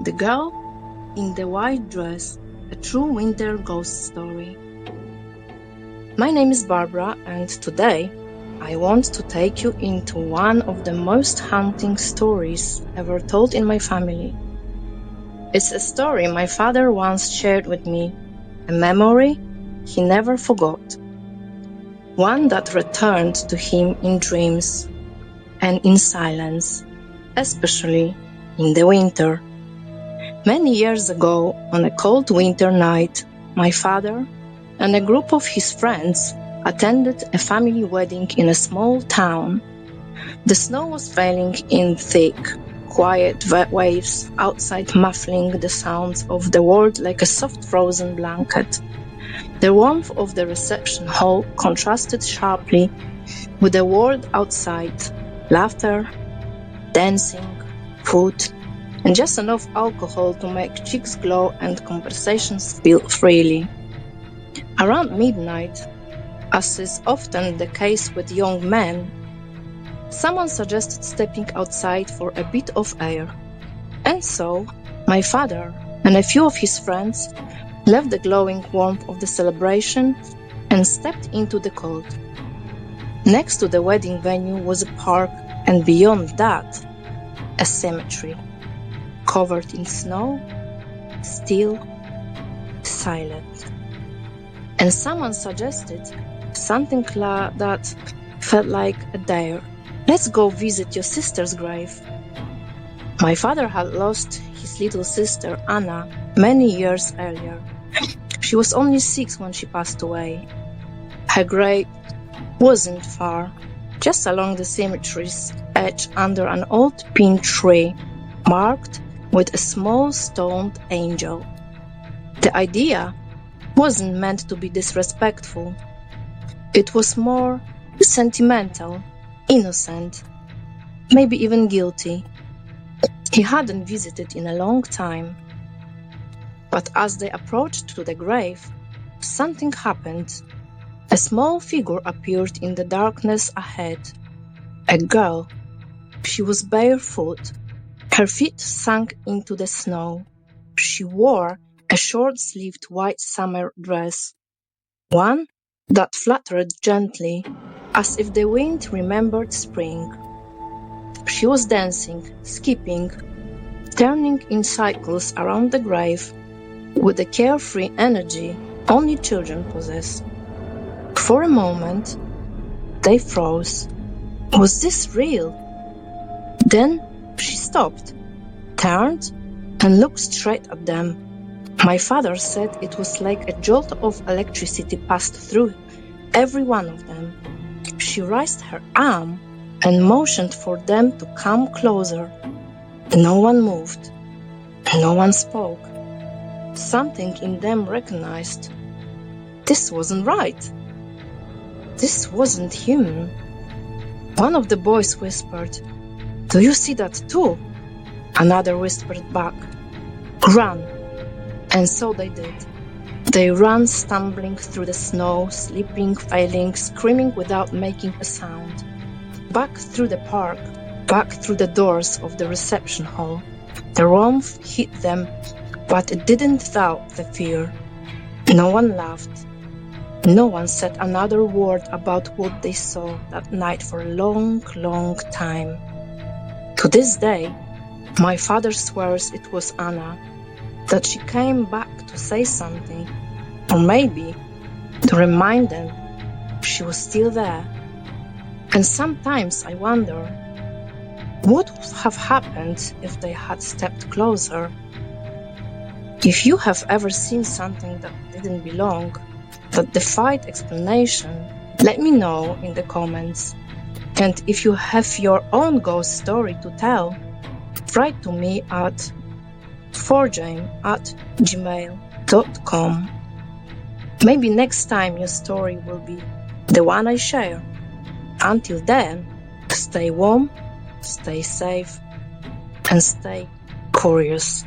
The Girl in the White Dress, a true winter ghost story. My name is Barbara, and today I want to take you into one of the most haunting stories ever told in my family. It's a story my father once shared with me, a memory he never forgot. One that returned to him in dreams and in silence, especially in the winter. Many years ago, on a cold winter night, my father and a group of his friends attended a family wedding in a small town. The snow was falling in thick, quiet waves outside, muffling the sounds of the world like a soft frozen blanket. The warmth of the reception hall contrasted sharply with the world outside: laughter, dancing, food, and just enough alcohol to make cheeks glow and conversations spill freely. Around midnight, as is often the case with young men, someone suggested stepping outside for a bit of air. And so, my father and a few of his friends left the glowing warmth of the celebration and stepped into the cold. Next to the wedding venue was a park, and beyond that, a cemetery, covered in snow, still, silent. And someone suggested something that felt like a dare. Let's go visit your sister's grave. My father had lost his little sister, Ania, many years earlier. She was only 6 when she passed away. Her grave wasn't far, just along the cemetery's edge under an old pine tree, marked with a small stone angel. The idea wasn't meant to be disrespectful. It was more sentimental, innocent, maybe even guilty. He hadn't visited in a long time. But as they approached to the grave, something happened. A small figure appeared in the darkness ahead. A girl. She was barefoot. Her feet sank into the snow. She wore a short-sleeved white summer dress, one that fluttered gently, as if the wind remembered spring. She was dancing, skipping, turning in circles around the grave with the carefree energy only children possess. For a moment, they froze. Was this real? Then she stopped, turned, and looked straight at them. My father said it was like a jolt of electricity passed through every one of them. She raised her arm and motioned for them to come closer. No one moved. No one spoke. Something in them recognized. This wasn't right. This wasn't human. One of the boys whispered, "Do you see that too?" Another whispered back, "Run." And so they did. They ran, stumbling through the snow, slipping, failing, screaming without making a sound. Back through the park, back through the doors of the reception hall. The warmth hit them, but it didn't thaw the fear. No one laughed. No one said another word about what they saw that night for a long, long time. To this day, my father swears it was Ania, that she came back to say something, or maybe to remind them she was still there. And sometimes I wonder, what would have happened if they had stepped closer? If you have ever seen something that didn't belong, that defied explanation, let me know in the comments. And if you have your own ghost story to tell, write to me at forgheim@gmail.com. Maybe next time your story will be the one I share. Until then, stay warm, stay safe, and stay curious.